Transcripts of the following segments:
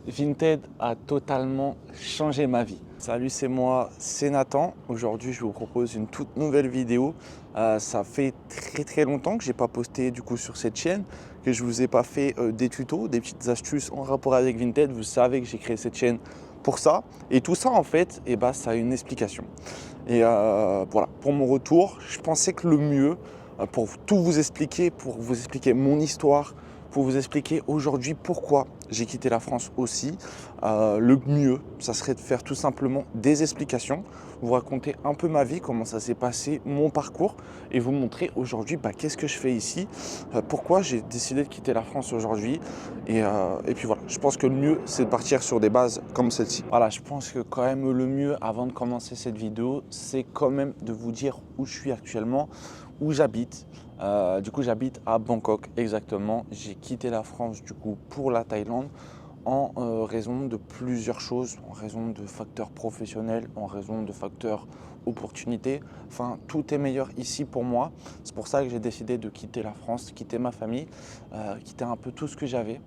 Vinted a totalement changé ma vie. Salut, c'est moi, c'est Nathan. Aujourd'hui, je vous propose une toute nouvelle vidéo. Ça fait très longtemps que j'ai pas posté du coup sur cette chaîne, que je vous ai pas fait des tutos, des petites astuces en rapport avec Vinted. Vous savez que j'ai créé cette chaîne pour ça. Et tout ça, en fait, ça a une explication. Et voilà, pour mon retour, je pensais que le mieux, pour tout vous expliquer, pour vous expliquer mon histoire, pour vous expliquer aujourd'hui pourquoi j'ai quitté la France aussi, le mieux, ça serait de faire tout simplement des explications, vous raconter un peu ma vie, comment ça s'est passé, mon parcours, et vous montrer aujourd'hui qu'est-ce que je fais ici, pourquoi j'ai décidé de quitter la France aujourd'hui. Et puis voilà, je pense que le mieux, c'est de partir sur des bases comme celle-ci. Voilà, je pense que quand même le mieux, avant de commencer cette vidéo, c'est quand même de vous dire où je suis actuellement, où j'habite. Du coup, j'habite à Bangkok exactement. J'ai quitté la France du coup pour la Thaïlande en raison de plusieurs choses, en raison de facteurs professionnels, en raison de facteurs opportunités. Enfin, tout est meilleur ici pour moi. C'est pour ça que j'ai décidé de quitter la France, quitter ma famille, quitter un peu tout ce que j'avais.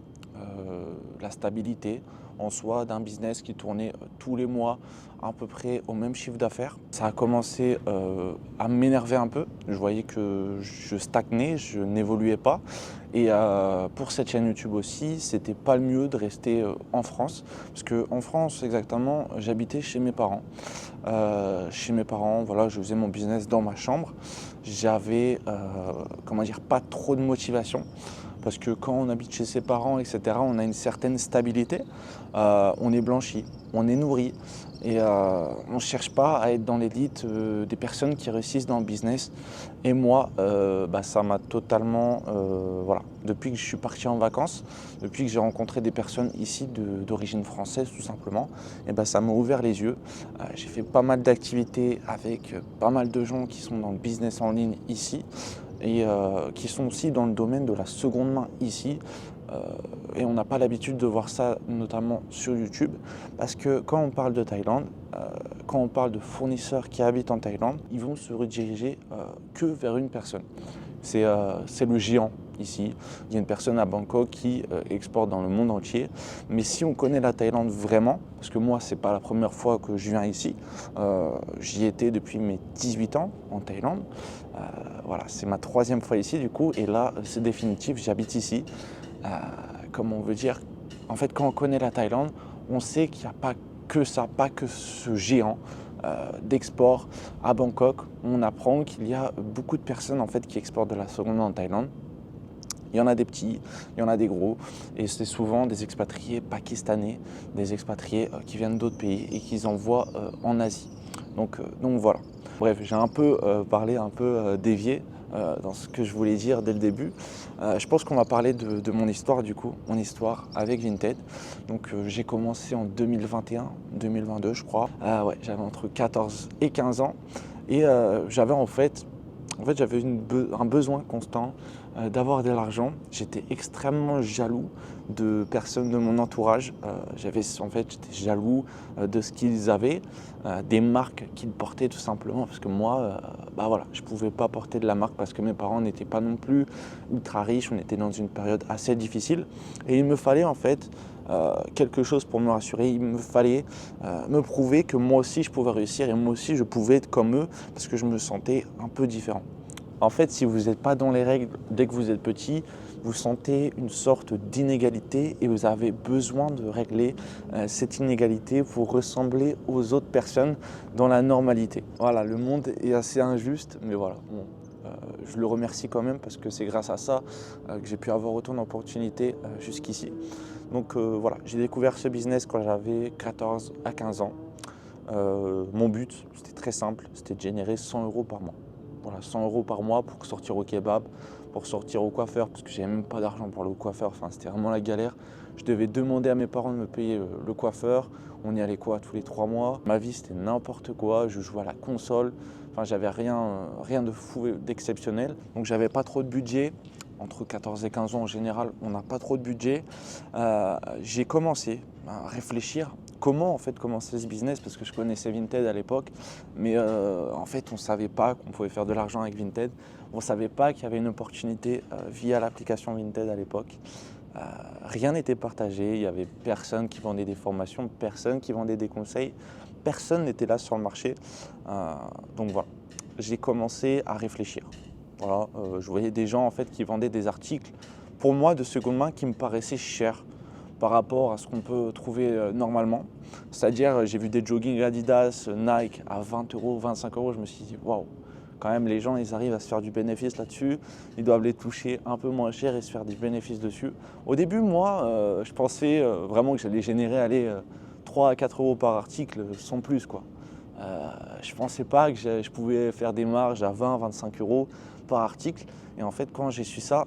La stabilité en soi d'un business qui tournait tous les mois à peu près au même chiffre d'affaires. Ça a commencé à m'énerver un peu. Je voyais que je stagnais, je n'évoluais pas. Et pour cette chaîne YouTube aussi, c'était pas le mieux de rester en France. Parce qu'en France, exactement, j'habitais chez mes parents. Chez mes parents, voilà, je faisais mon business dans ma chambre. J'avais, pas trop de motivation. Parce que quand on habite chez ses parents, etc., on a une certaine stabilité. On est blanchi, on est nourri. Et on ne cherche pas à être dans l'élite des personnes qui réussissent dans le business. Et moi, ça m'a totalement... voilà. Depuis que je suis parti en vacances, depuis que j'ai rencontré des personnes ici d'origine française tout simplement, ça m'a ouvert les yeux. J'ai fait pas mal d'activités avec pas mal de gens qui sont dans le business en ligne ici et qui sont aussi dans le domaine de la seconde main ici. Et on n'a pas l'habitude de voir ça notamment sur YouTube parce que quand on parle de Thaïlande, quand on parle de fournisseurs qui habitent en Thaïlande, ils vont se rediriger que vers une personne. C'est le géant ici. Il y a une personne à Bangkok qui exporte dans le monde entier. Mais si on connaît la Thaïlande vraiment, parce que moi, ce n'est pas la première fois que je viens ici, j'y étais depuis mes 18 ans en Thaïlande. Voilà, c'est ma troisième fois ici du coup. Et là, c'est définitif, j'habite ici. Comme on veut dire, en fait, quand on connaît la Thaïlande, on sait qu'il n'y a pas que ça, pas que ce géant d'export à Bangkok. On apprend qu'il y a beaucoup de personnes en fait qui exportent de la seconde main en Thaïlande. Il y en a des petits, il y en a des gros, et c'est souvent des expatriés pakistanais, des expatriés qui viennent d'autres pays et qu'ils envoient en Asie. Donc voilà. Bref, j'ai un peu parlé, un peu dévié dans ce que je voulais dire dès le début. Je pense qu'on va parler de mon histoire du coup, mon histoire avec Vinted. Donc j'ai commencé en 2021, 2022 je crois. Ouais, j'avais entre 14 et 15 ans et j'avais j'avais un besoin constant d'avoir de l'argent. J'étais extrêmement jaloux de personnes de mon entourage. J'étais jaloux de ce qu'ils avaient, des marques qu'ils portaient tout simplement. Parce que moi, je ne pouvais pas porter de la marque parce que mes parents n'étaient pas non plus ultra riches. On était dans une période assez difficile. Et il me fallait en fait quelque chose pour me rassurer. Il me fallait me prouver que moi aussi je pouvais réussir et moi aussi je pouvais être comme eux parce que je me sentais un peu différent. En fait, si vous n'êtes pas dans les règles dès que vous êtes petit, vous sentez une sorte d'inégalité et vous avez besoin de régler cette inégalité pour ressembler aux autres personnes dans la normalité. Voilà, le monde est assez injuste, mais voilà, bon, je le remercie quand même parce que c'est grâce à ça que j'ai pu avoir autant d'opportunités jusqu'ici. Donc voilà, j'ai découvert ce business quand j'avais 14 à 15 ans. Mon but, c'était très simple, c'était de générer 100 € par mois. Voilà, 100 € par mois pour sortir au kebab, pour sortir au coiffeur, parce que j'avais même pas d'argent pour le coiffeur, enfin c'était vraiment la galère. Je devais demander à mes parents de me payer le coiffeur, on y allait quoi tous les 3 mois. Ma vie c'était n'importe quoi, je jouais à la console, enfin j'avais rien de fou, d'exceptionnel. Donc j'avais pas trop de budget, entre 14 et 15 ans en général, on n'a pas trop de budget. J'ai commencé à réfléchir comment en fait commencer ce business parce que je connaissais Vinted à l'époque, mais en fait on ne savait pas qu'on pouvait faire de l'argent avec Vinted. On ne savait pas qu'il y avait une opportunité via l'application Vinted à l'époque. Rien n'était partagé, il n'y avait personne qui vendait des formations, personne qui vendait des conseils, personne n'était là sur le marché. Donc voilà, j'ai commencé à réfléchir. Voilà, je voyais des gens en fait qui vendaient des articles, pour moi de seconde main, qui me paraissaient chers par rapport à ce qu'on peut trouver normalement. C'est-à-dire, j'ai vu des joggings Adidas, Nike à 20 euros, 25 euros, je me suis dit waouh, quand même les gens ils arrivent à se faire du bénéfice là-dessus, ils doivent les toucher un peu moins cher et se faire du bénéfice dessus. Au début, moi, je pensais vraiment que j'allais générer 3 à 4 euros par article, sans plus quoi. Je ne pensais pas que je pouvais faire des marges à 20, 25 euros par article. Et en fait, quand j'ai su ça,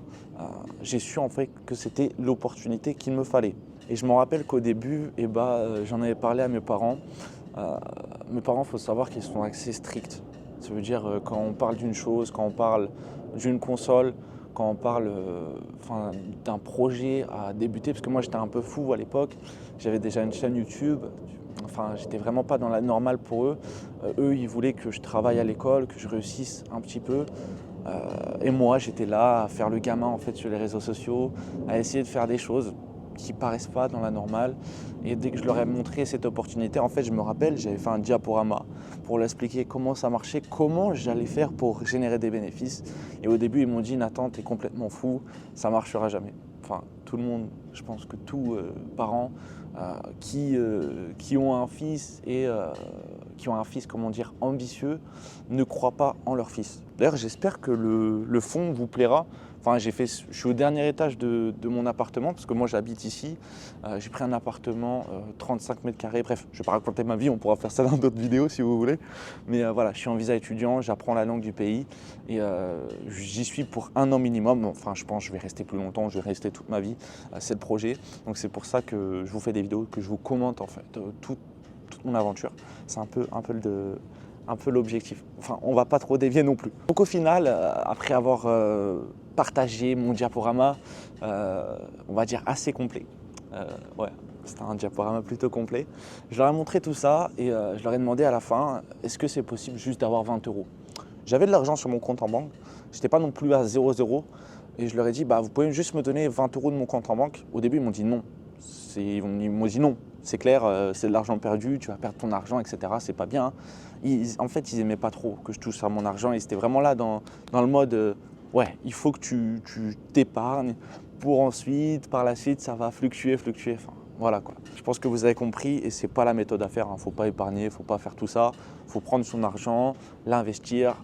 j'ai su en fait que c'était l'opportunité qu'il me fallait. Et je me rappelle qu'au début, j'en avais parlé à mes parents. Mes parents, il faut savoir qu'ils sont assez stricts. Ça veut dire quand on parle d'une chose, quand on parle d'une console, quand on parle d'un projet à débuter, parce que moi j'étais un peu fou à l'époque, j'avais déjà une chaîne YouTube, enfin j'étais vraiment pas dans la normale pour eux. Eux ils voulaient que je travaille à l'école, que je réussisse un petit peu. Et moi j'étais là à faire le gamin en fait sur les réseaux sociaux, à essayer de faire des choses qui paraissent pas dans la normale. Et dès que je leur ai montré cette opportunité, en fait, je me rappelle, j'avais fait un diaporama pour leur expliquer comment ça marchait, comment j'allais faire pour générer des bénéfices. Et au début, ils m'ont dit, Nathan, t'es complètement fou, ça marchera jamais. Enfin, tout le monde, je pense que tous parents qui ont un fils qui ont un fils, comment dire, ambitieux, ne croient pas en leur fils. D'ailleurs, j'espère que le fond vous plaira. Enfin, je suis au dernier étage de mon appartement parce que moi j'habite ici. J'ai pris un appartement 35 mètres carrés. Bref, je ne vais pas raconter ma vie, on pourra faire ça dans d'autres vidéos si vous voulez. Mais voilà, je suis en visa étudiant, j'apprends la langue du pays et j'y suis pour 1 an minimum. Enfin, je pense que je vais rester plus longtemps, je vais rester toute ma vie. C'est le projet. Donc c'est pour ça que je vous fais des vidéos, que je vous commente en fait toute mon aventure. C'est un peu l'objectif. Enfin, on va pas trop dévier non plus. Donc au final, après avoir partagé mon diaporama, on va dire assez complet, ouais, c'était un diaporama plutôt complet, je leur ai montré tout ça et je leur ai demandé à la fin, est-ce que c'est possible juste d'avoir 20 euros? J'avais de l'argent sur mon compte en banque, j'étais pas non plus à 0,0 et je leur ai dit, bah, vous pouvez juste me donner 20 euros de mon compte en banque. Au début, ils m'ont dit non. Ils m'ont dit non, c'est clair, c'est de l'argent perdu, tu vas perdre ton argent, etc. C'est pas bien. En fait, ils n'aimaient pas trop que je touche à mon argent. Ils étaient vraiment là dans le mode, ouais, il faut que tu t'épargnes pour ensuite, par la suite, ça va fluctuer. Enfin, voilà quoi. Je pense que vous avez compris et c'est pas la méthode à faire. Faut pas épargner, faut pas faire tout ça. Faut prendre son argent, l'investir,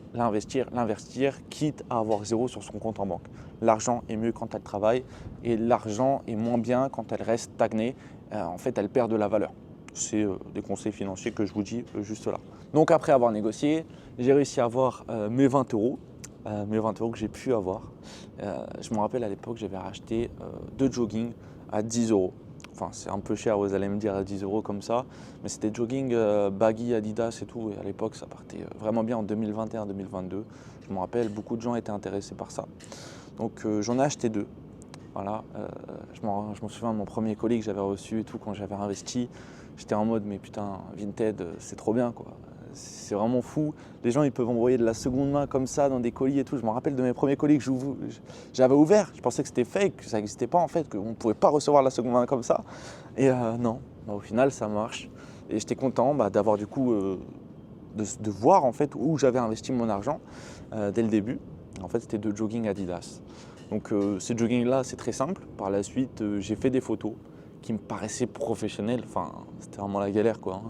quitte à avoir 0 sur son compte en banque. L'argent est mieux quand elle travaille et l'argent est moins bien quand elle reste stagnée. En fait, elle perd de la valeur. C'est des conseils financiers que je vous dis juste là. Donc après avoir négocié, j'ai réussi à avoir mes 20 euros. Mes 20 euros que j'ai pu avoir. Je me rappelle à l'époque, j'avais racheté 2 jogging à 10 euros. Enfin, c'est un peu cher, vous allez me dire à 10 euros comme ça, mais c'était jogging baggy, Adidas et tout. Et à l'époque, ça partait vraiment bien en 2021-2022. Je me rappelle, beaucoup de gens étaient intéressés par ça. Donc j'en ai acheté 2. Voilà, je me souviens de mon premier colis que j'avais reçu et tout quand j'avais investi. J'étais en mode mais putain, Vinted, c'est trop bien quoi. C'est vraiment fou. Les gens ils peuvent envoyer de la seconde main comme ça dans des colis et tout. Je me rappelle de mes premiers colis que j'avais ouverts. Je pensais que c'était fake, que ça n'existait pas en fait, qu'on ne pouvait pas recevoir de la seconde main comme ça. Et non, au final ça marche. Et j'étais content d'avoir du coup de voir en fait où j'avais investi mon argent dès le début. En fait c'était 2 jogging Adidas. Donc ces joggings-là, c'est très simple. Par la suite, j'ai fait des photos qui me paraissaient professionnelles. Enfin, c'était vraiment la galère, quoi.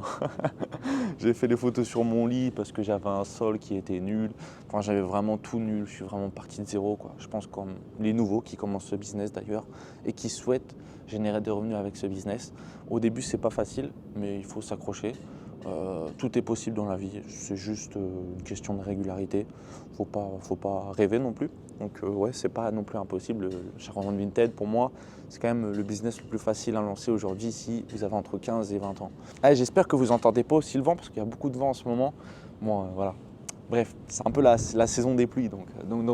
J'ai fait des photos sur mon lit parce que j'avais un sol qui était nul. Enfin, j'avais vraiment tout nul. Je suis vraiment parti de zéro, quoi. Je pense comme les nouveaux qui commencent ce business d'ailleurs et qui souhaitent générer des revenus avec ce business. Au début, c'est pas facile, mais il faut s'accrocher. Tout est possible dans la vie, c'est juste une question de régularité. Faut pas rêver non plus. Donc ouais, c'est pas non plus impossible. Charbon Vinted, pour moi, c'est quand même le business le plus facile à lancer aujourd'hui si vous avez entre 15 et 20 ans. Allez, j'espère que vous n'entendez pas aussi le vent parce qu'il y a beaucoup de vent en ce moment. Bon, voilà. Bref, c'est un peu la saison des pluies, donc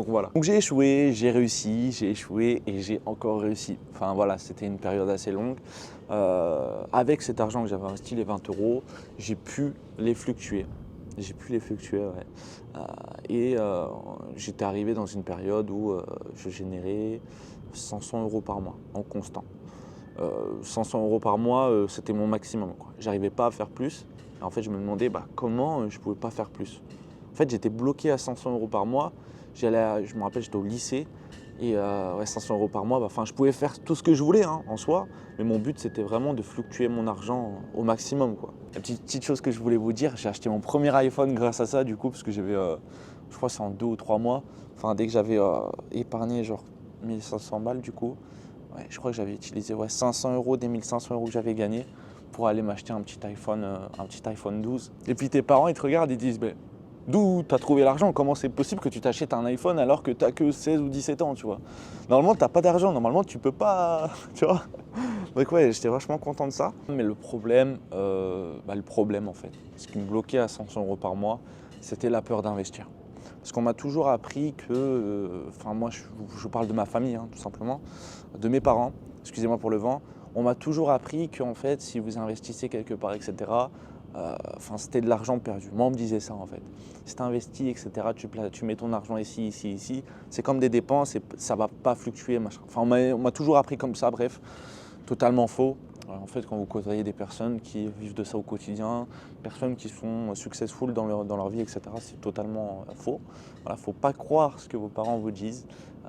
voilà. Donc j'ai échoué, j'ai réussi, j'ai échoué et j'ai encore réussi. Enfin voilà, c'était une période assez longue. Avec cet argent que j'avais investi, les 20 euros, j'ai pu les fluctuer. J'ai pu les fluctuer, ouais. J'étais arrivé dans une période où je générais 500 € par mois en constant. 500 € par mois, c'était mon maximum, quoi. J'arrivais pas à faire plus. Et en fait, je me demandais comment je pouvais pas faire plus. En fait, j'étais bloqué à 500 € par mois. Je me rappelle, j'étais au lycée. Et 500 € par mois, je pouvais faire tout ce que je voulais en soi. Mais mon but, c'était vraiment de fluctuer mon argent au maximum, quoi. La petite chose que je voulais vous dire, j'ai acheté mon premier iPhone grâce à ça, du coup, parce que j'avais, je crois que c'est en 2 ou 3 mois. Enfin, dès que j'avais épargné genre 1500 balles, du coup, ouais, je crois que j'avais utilisé 500 € des 1500 € que j'avais gagnés pour aller m'acheter un petit iPhone 12. Et puis tes parents, ils te regardent et disent, d'où tu as trouvé l'argent? Comment c'est possible que tu t'achètes un iPhone alors que tu n'as que 16 ou 17 ans, tu vois? Normalement, tu n'as pas d'argent, normalement, tu peux pas, tu vois? Donc ouais, j'étais vachement content de ça. Mais le problème en fait, ce qui me bloquait à 500 € par mois, c'était la peur d'investir. Parce qu'on m'a toujours appris que, moi je parle de ma famille, tout simplement, de mes parents, excusez-moi pour le vent, on m'a toujours appris qu'en fait, si vous investissez quelque part, etc., c'était de l'argent perdu. Moi, on me disait ça en fait. Si tu investis, etc., tu mets ton argent ici, ici, ici, c'est comme des dépenses et ça ne va pas fluctuer. Machin. Enfin, on m'a toujours appris comme ça, bref, totalement faux. En fait, quand vous côtoyez des personnes qui vivent de ça au quotidien, personnes qui sont successful dans leur vie, etc., c'est totalement faux. Voilà, faut pas croire ce que vos parents vous disent.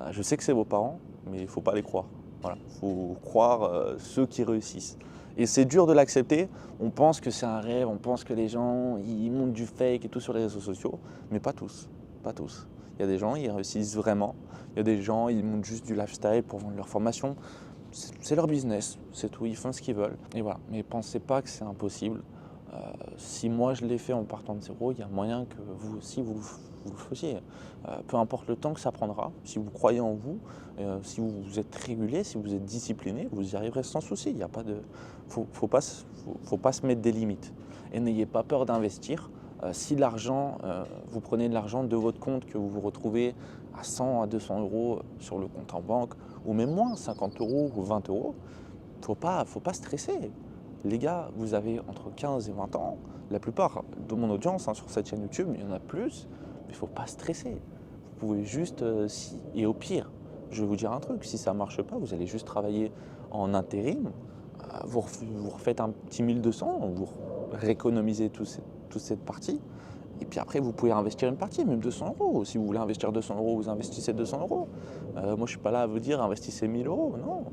Je sais que c'est vos parents, mais il ne faut pas les croire. Voilà, faut croire ceux qui réussissent. Et c'est dur de l'accepter. On pense que c'est un rêve, on pense que les gens ils montent du fake et tout sur les réseaux sociaux, mais pas tous. Pas tous. Il y a des gens, ils réussissent vraiment. Il y a des gens, ils montent juste du lifestyle pour vendre leur formation. C'est leur business, c'est tout, ils font ce qu'ils veulent. Et voilà, mais pensez pas que c'est impossible. Si moi je l'ai fait en partant de zéro, il y a moyen que vous aussi vous le faisiez. Peu importe le temps que ça prendra, si vous croyez en vous, si vous êtes régulier, si vous êtes discipliné, vous y arriverez sans souci. Il y a pas de, faut pas se mettre des limites. Et n'ayez pas peur d'investir. Si l'argent, vous prenez de l'argent de votre compte, que vous vous retrouvez à 100 à 200 € sur le compte en banque, ou même moins, 50 € ou 20 €, faut pas stresser. Les gars, vous avez entre 15 et 20 ans. La plupart de mon audience sur cette chaîne YouTube, il y en a plus, mais il ne faut pas stresser. Vous pouvez juste, et au pire, je vais vous dire un truc, si ça ne marche pas, vous allez juste travailler en intérim, vous refaites un petit 1200, vous rééconomisez toute cette partie, et puis après, vous pouvez investir une partie, même 200 €. Si vous voulez investir 200 €, vous investissez 200 €. Moi, je ne suis pas là à vous dire investissez 1000 €, non.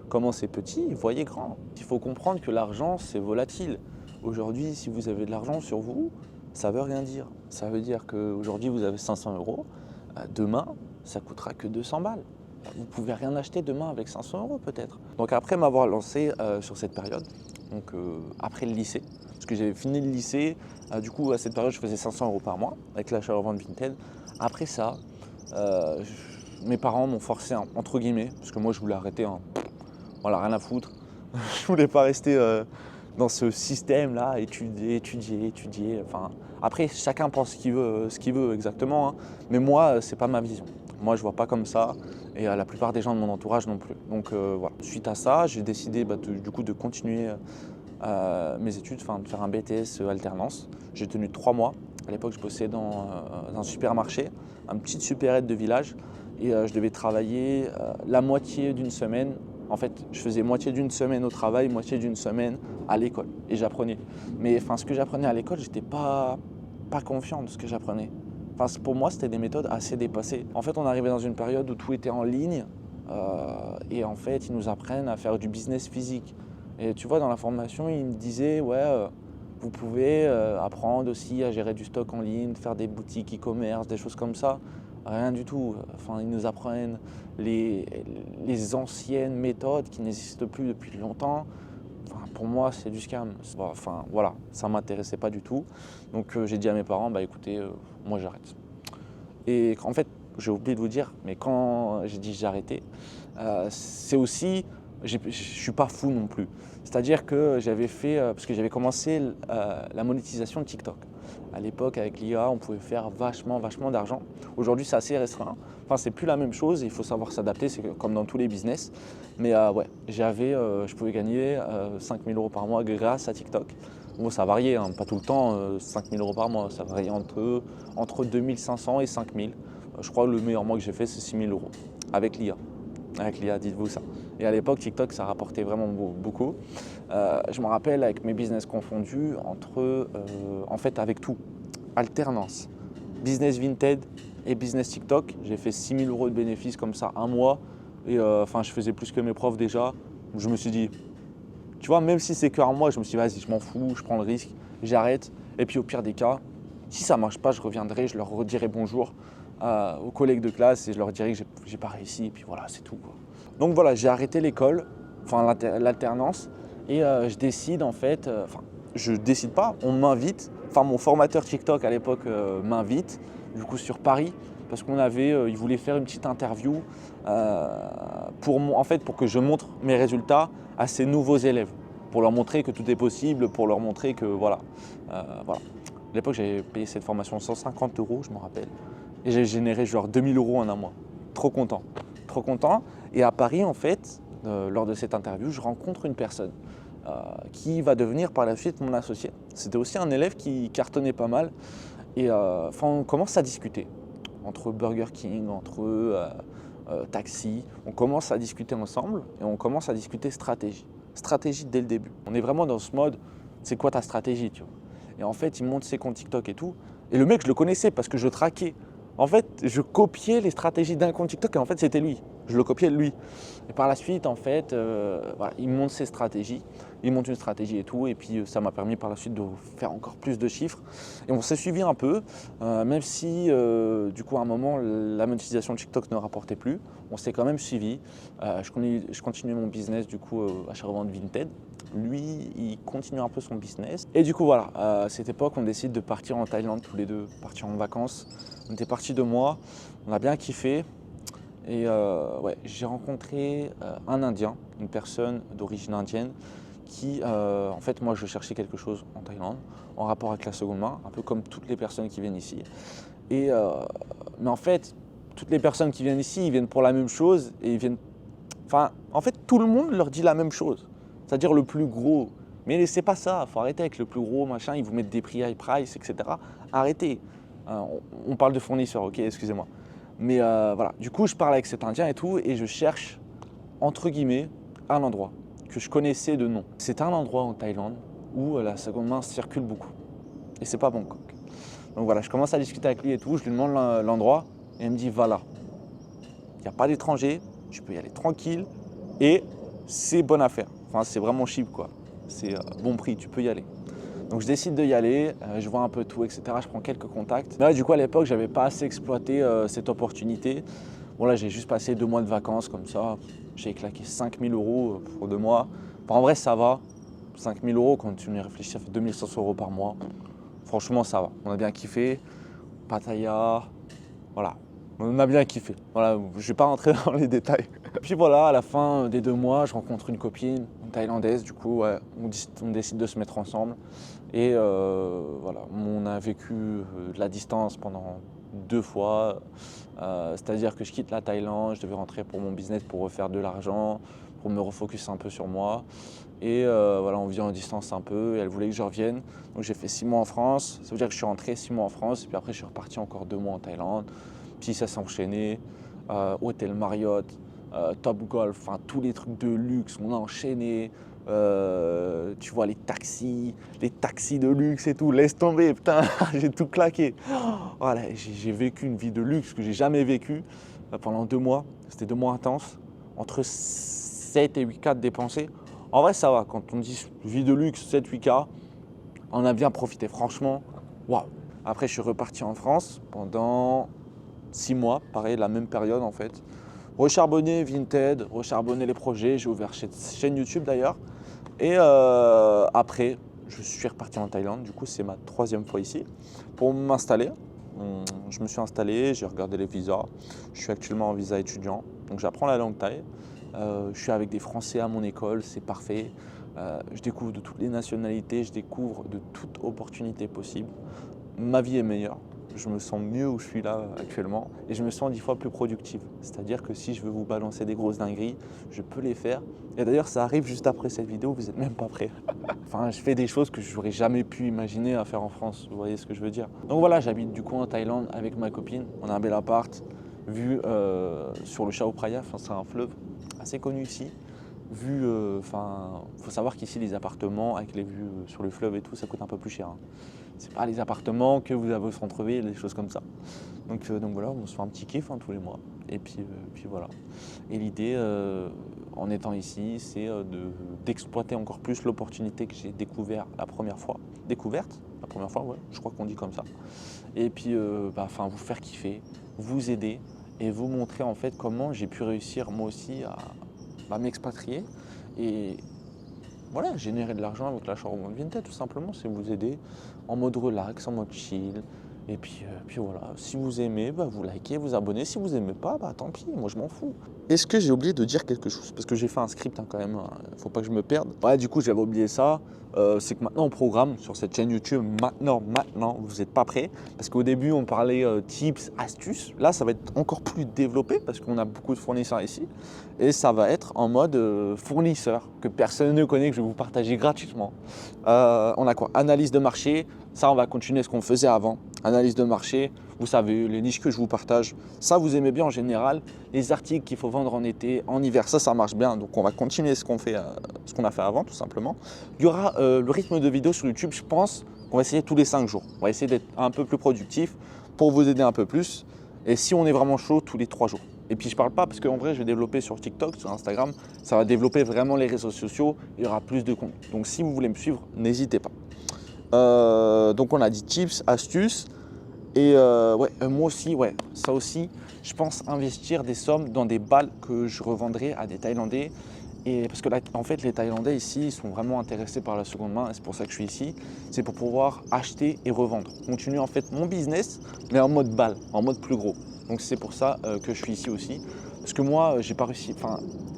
Commencez petit, voyez grand. Il faut comprendre que l'argent, c'est volatile. Aujourd'hui, si vous avez de l'argent sur vous, ça ne veut rien dire. Ça veut dire qu'aujourd'hui, vous avez 500 €. Demain, ça ne coûtera que 200 balles. Vous ne pouvez rien acheter demain avec 500 € peut-être. Donc après m'avoir lancé sur cette période, donc après le lycée, parce que j'avais fini le lycée, du coup à cette période je faisais 500 € par mois avec l'achat-revente Vinted. Après ça, mes parents m'ont forcé entre guillemets, parce que moi je voulais arrêter, voilà, rien à foutre. Je voulais pas rester dans ce système-là, étudier. Enfin, après, chacun pense ce qu'il veut exactement, mais moi, c'est pas ma vision. Moi, je vois pas comme ça, et la plupart des gens de mon entourage non plus. Donc voilà. Suite à ça, j'ai décidé du coup de continuer mes études, de faire un BTS alternance. J'ai tenu 3 mois. À l'époque, je bossais dans un supermarché, une petite supérette de village, et je devais travailler la moitié d'une semaine. En fait, je faisais moitié d'une semaine au travail, moitié d'une semaine à l'école, et j'apprenais. Mais ce que j'apprenais à l'école, j'étais pas confiant de ce que j'apprenais. Pour moi, c'était des méthodes assez dépassées. En fait, on arrivait dans une période où tout était en ligne, et en fait, ils nous apprennent à faire du business physique. Et tu vois, dans la formation, ils me disaient, vous pouvez apprendre aussi à gérer du stock en ligne, faire des boutiques e-commerce, des choses comme ça. Rien du tout. Ils nous apprennent les anciennes méthodes qui n'existent plus depuis longtemps. Pour moi, c'est du scam. Voilà, ça ne m'intéressait pas du tout. Donc j'ai dit à mes parents, écoutez, moi j'arrête. Et en fait, j'ai oublié de vous dire, mais quand j'ai dit j'ai arrêté, c'est aussi, je ne suis pas fou non plus. C'est-à-dire que j'avais fait, parce que j'avais commencé la monétisation de TikTok. À l'époque, avec l'IA, on pouvait faire vachement d'argent. Aujourd'hui, c'est assez restreint. C'est plus la même chose, il faut savoir s'adapter, c'est comme dans tous les business. Mais je pouvais gagner 5 000 € par mois grâce à TikTok. Bon, ça variait, hein, pas tout le temps, 5 000 € par mois. Ça variait entre 2 500 et 5 000. Je crois que le meilleur mois que j'ai fait, c'est 6 000 € avec l'IA. Avec l'IA, dites-vous ça. Et à l'époque, TikTok, ça rapportait vraiment beaucoup. Je me rappelle, avec mes business confondus, en fait, avec tout, alternance, business Vinted et business TikTok, j'ai fait 6 000 € de bénéfices comme ça un mois. Et je faisais plus que mes profs déjà. Je me suis dit, tu vois, même si c'est qu'un mois, je me suis dit, vas-y, je m'en fous, je prends le risque, j'arrête. Et puis au pire des cas, si ça ne marche pas, je reviendrai, je leur redirai bonjour aux collègues de classe et je leur dirai que j'ai pas réussi. Et puis voilà, c'est tout, quoi. Donc voilà, j'ai arrêté l'école, enfin l'alternance, et je décide en fait, je décide pas, on m'invite, enfin mon formateur TikTok à l'époque m'invite, du coup sur Paris, parce il voulait faire une petite interview pour que je montre mes résultats à ces nouveaux élèves, pour leur montrer que tout est possible, pour leur montrer que voilà. À l'époque, j'avais payé cette formation 150 €, je me rappelle, et j'ai généré genre 2 000 € en un mois. Trop content, trop content. Et à Paris, en fait, lors de cette interview, je rencontre une personne qui va devenir par la suite mon associé. C'était aussi un élève qui cartonnait pas mal. Et on commence à discuter entre Burger King, entre taxi. On commence à discuter ensemble et on commence à discuter stratégie. Stratégie dès le début. On est vraiment dans ce mode, c'est quoi ta stratégie, tu vois. Et en fait, il monte ses comptes TikTok et tout. Et le mec, je le connaissais parce que je traquais. En fait, je copiais les stratégies d'un compte TikTok et en fait, c'était lui. Je le copiais de lui. Et par la suite, en fait, il monte ses stratégies. Il monte une stratégie et tout. Et puis, ça m'a permis par la suite de faire encore plus de chiffres. Et on s'est suivi un peu, même si, du coup, à un moment, la monétisation de TikTok ne rapportait plus. On s'est quand même suivi. Je continuais mon business, du coup, achat-revente Vinted. Lui, il continue un peu son business. Et du coup, voilà, à cette époque, on décide de partir en Thaïlande tous les deux, partir en vacances. On était partis 2 mois, on a bien kiffé. Et j'ai rencontré un Indien, une personne d'origine indienne qui, en fait, moi, je cherchais quelque chose en Thaïlande, en rapport avec la seconde main, un peu comme toutes les personnes qui viennent ici. Mais en fait, toutes les personnes qui viennent ici, ils viennent pour la même chose et ils viennent. Enfin, en fait, tout le monde leur dit la même chose, c'est-à-dire le plus gros. Mais c'est pas ça, il faut arrêter avec le plus gros, machin, ils vous mettent des prix high price, etc. Arrêtez. On parle de fournisseurs, ok, excusez-moi. Mais voilà, du coup, je parle avec cet Indien et tout, et je cherche, entre guillemets, un endroit que je connaissais de nom. C'est un endroit en Thaïlande où la seconde main circule beaucoup. Et c'est pas Bangkok. Donc voilà, je commence à discuter avec lui et tout, je lui demande l'endroit, et il me dit, va là. Il n'y a pas d'étrangers, tu peux y aller tranquille, et c'est bonne affaire. Enfin, c'est vraiment cheap, quoi. C'est bon prix, tu peux y aller. Donc je décide d'y aller, je vois un peu tout, etc. Je prends quelques contacts. Mais là, du coup, à l'époque, je n'avais pas assez exploité cette opportunité. Bon, là, j'ai juste passé 2 mois de vacances comme ça. J'ai claqué 5 000 € pour 2 mois. Enfin, en vrai, ça va. 5 000 €, quand tu y réfléchis, ça fait 2 500 € par mois. Franchement, ça va. On a bien kiffé. Pattaya, voilà. On a bien kiffé. Voilà, je ne vais pas rentrer dans les détails. Puis voilà, à la fin des 2 mois, je rencontre une copine, une thaïlandaise. Du coup, ouais, on décide de se mettre ensemble. Et voilà, on a vécu de la distance pendant 2 fois. C'est-à-dire que je quitte la Thaïlande, je devais rentrer pour mon business pour refaire de l'argent, pour me refocus un peu sur moi. Et voilà, on vit en distance un peu et elle voulait que je revienne. Donc j'ai fait 6 mois en France. Ça veut dire que je suis rentré 6 mois en France et puis après je suis reparti encore 2 mois en Thaïlande. Puis ça s'est enchaîné. Hôtel Marriott, Top Golf, enfin tous les trucs de luxe, on a enchaîné. Tu vois les taxis de luxe et tout, laisse tomber, putain, j'ai tout claqué. Voilà, j'ai vécu une vie de luxe que j'ai jamais vécue pendant 2 mois. C'était 2 mois intenses, entre 7 et 8 K de dépensés. En vrai, ça va, quand on dit vie de luxe, 7-8 K, on a bien profité, franchement, waouh. Après, je suis reparti en France pendant 6 mois, pareil, la même période en fait. Recharbonner Vinted, recharbonner les projets, j'ai ouvert chaîne YouTube d'ailleurs. Et après, je suis reparti en Thaïlande, du coup c'est ma 3e fois ici, pour m'installer. Je me suis installé, j'ai regardé les visas. Je suis actuellement en visa étudiant, donc j'apprends la langue thaï. Je suis avec des Français à mon école, c'est parfait. Je découvre de toutes les nationalités, je découvre de toute opportunité possible. Ma vie est meilleure. je me sens mieux où je suis là actuellement et je me sens 10 fois plus productive. C'est-à-dire que si je veux vous balancer des grosses dingueries, je peux les faire. Et d'ailleurs, ça arrive juste après cette vidéo, vous n'êtes même pas prêts. Enfin, je fais des choses que je n'aurais jamais pu imaginer à faire en France, vous voyez ce que je veux dire. Donc voilà, j'habite du coup en Thaïlande avec ma copine. On a un bel appart, vu sur le Chao Phraya, enfin, c'est un fleuve assez connu ici. Vu, faut savoir qu'ici les appartements avec les vues sur le fleuve et tout, ça coûte un peu plus cher. Hein. C'est pas les appartements que vous avez au centre-ville, des choses comme ça. Donc voilà, on se fait un petit kiff tous les mois. Et puis voilà. Et l'idée, en étant ici, c'est d'exploiter encore plus l'opportunité que j'ai découverte la première fois. Découverte, la première fois, ouais, je crois qu'on dit comme ça. Et puis, vous faire kiffer, vous aider et vous montrer en fait comment j'ai pu réussir moi aussi à m'expatrier et voilà, générer de l'argent avec l'achat de Vinted, tout simplement, c'est vous aider en mode relax, en mode chill. Et puis voilà, si vous aimez, vous likez, vous abonnez. Si vous n'aimez pas, tant pis, moi je m'en fous. Est-ce que j'ai oublié de dire quelque chose? Parce que j'ai fait un script quand même, faut pas que je me perde. Ouais, du coup, j'avais oublié ça. C'est que maintenant on programme sur cette chaîne YouTube, maintenant, vous n'êtes pas prêts. Parce qu'au début, on parlait tips, astuces. Là, ça va être encore plus développé parce qu'on a beaucoup de fournisseurs ici. Et ça va être en mode fournisseur, que personne ne connaît, que je vais vous partager gratuitement. On a quoi? Analyse de marché. Ça, on va continuer ce qu'on faisait avant. Analyse de marché, vous savez, les niches que je vous partage. Ça, vous aimez bien en général. Les articles qu'il faut vendre en été, en hiver, ça marche bien. Donc, on va continuer ce qu'on a fait avant, tout simplement. Il y aura le rythme de vidéo sur YouTube, je pense qu'on va essayer tous les 5 jours. On va essayer d'être un peu plus productif pour vous aider un peu plus. Et si on est vraiment chaud, tous les 3 jours. Et puis je parle pas parce qu'en vrai je vais développer sur TikTok, sur Instagram, ça va développer vraiment les réseaux sociaux, il y aura plus de contenu. Donc si vous voulez me suivre, n'hésitez pas. Donc on a dit tips, astuces et moi aussi, ça aussi, je pense investir des sommes dans des balles que je revendrai à des Thaïlandais. Et parce que là, en fait, les Thaïlandais ici ils sont vraiment intéressés par la seconde main et c'est pour ça que je suis ici. C'est pour pouvoir acheter et revendre. Continuer en fait mon business, mais en mode balle, en mode plus gros. Donc c'est pour ça que je suis ici aussi. Parce que moi, j'ai pas réussi,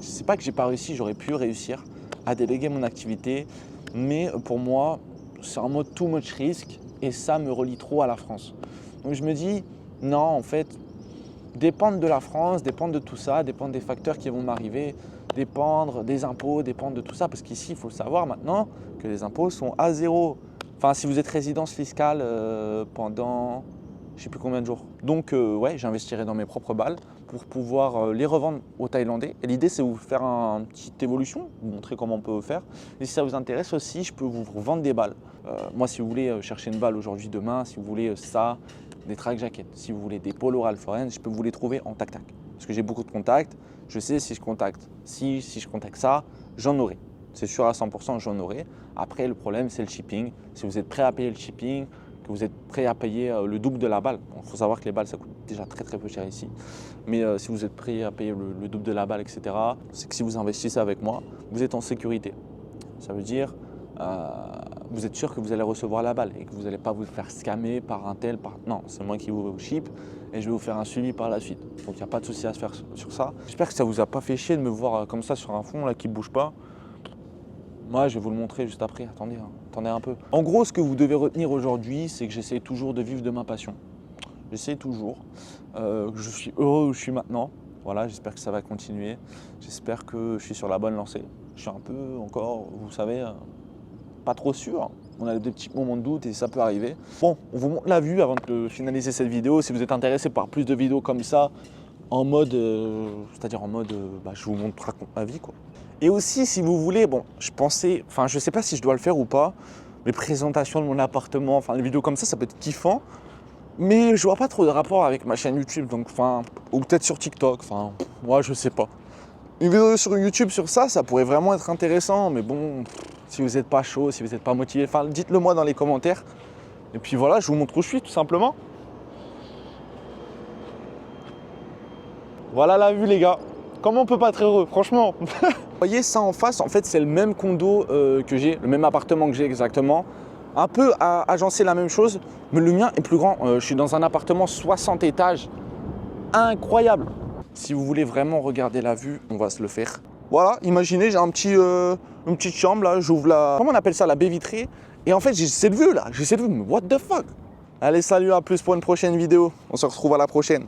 c'est pas que j'ai pas réussi, j'aurais pu réussir à déléguer mon activité. Mais pour moi, c'est en mode too much risk et ça me relie trop à la France. Donc je me dis, non, en fait, dépendre de la France, dépendre de tout ça, dépendre des facteurs qui vont m'arriver, dépendre des impôts, dépendre de tout ça. Parce qu'ici, il faut le savoir maintenant que les impôts sont à zéro. Enfin, si vous êtes résidence fiscale pendant je ne sais plus combien de jours. Donc j'investirai dans mes propres balles pour pouvoir les revendre aux Thaïlandais. Et l'idée, c'est de vous faire une petite évolution, vous montrer comment on peut faire. Et si ça vous intéresse aussi, je peux vous revendre des balles. Moi, si vous voulez chercher une balle aujourd'hui, demain, si vous voulez ça, des track jackets, si vous voulez des polos Ralph Lauren, je peux vous les trouver en tac-tac. Parce que j'ai beaucoup de contacts, je sais si je contacte si je contacte ça, j'en aurai. C'est sûr à 100%, j'en aurai. Après, le problème, c'est le shipping. Si vous êtes prêt à payer le shipping, que vous êtes prêt à payer le double de la balle. Il faut savoir que les balles, ça coûte déjà très peu cher ici. Mais si vous êtes prêt à payer le double de la balle, etc., c'est que si vous investissez avec moi, vous êtes en sécurité. Ça veut dire, vous êtes sûr que vous allez recevoir la balle et que vous n'allez pas vous faire scammer par un tel. Non, c'est moi qui vous ship et je vais vous faire un suivi par la suite. Donc il n'y a pas de souci à se faire sur ça. J'espère que ça ne vous a pas fait chier de me voir comme ça sur un fond là, qui ne bouge pas. Moi, je vais vous le montrer juste après. Attendez un peu. En gros, ce que vous devez retenir aujourd'hui, c'est que j'essaie toujours de vivre de ma passion. J'essaie toujours. Je suis heureux où je suis maintenant. Voilà, j'espère que ça va continuer. J'espère que je suis sur la bonne lancée. Je suis un peu encore, vous savez, pas trop sûr. On a des petits moments de doute et ça peut arriver. Bon, on vous montre la vue avant de finaliser cette vidéo. Si vous êtes intéressé par plus de vidéos comme ça, en mode, c'est-à-dire en mode, je vous montre, raconte ma vie, quoi. Et aussi, si vous voulez, je sais pas si je dois le faire ou pas, mes présentations de mon appartement, les vidéos comme ça peut être kiffant, mais je vois pas trop de rapport avec ma chaîne YouTube, donc ou peut-être sur TikTok, moi je sais pas. Une vidéo sur YouTube sur ça pourrait vraiment être intéressant, mais bon, si vous n'êtes pas chaud, si vous n'êtes pas motivé, dites-le moi dans les commentaires. Et puis voilà, je vous montre où je suis tout simplement. Voilà la vue les gars. Comment on peut pas être heureux, franchement. Vous voyez ça en face, en fait c'est le même condo que j'ai, le même appartement que j'ai exactement. Un peu agencé la même chose, mais le mien est plus grand. Je suis dans un appartement 60 étages, incroyable. Si vous voulez vraiment regarder la vue, on va se le faire. Voilà, imaginez, j'ai une petite chambre là, j'ouvre comment on appelle ça, la baie vitrée. Et en fait j'ai cette vue là, mais what the fuck. Allez, salut, à plus pour une prochaine vidéo. On se retrouve à la prochaine.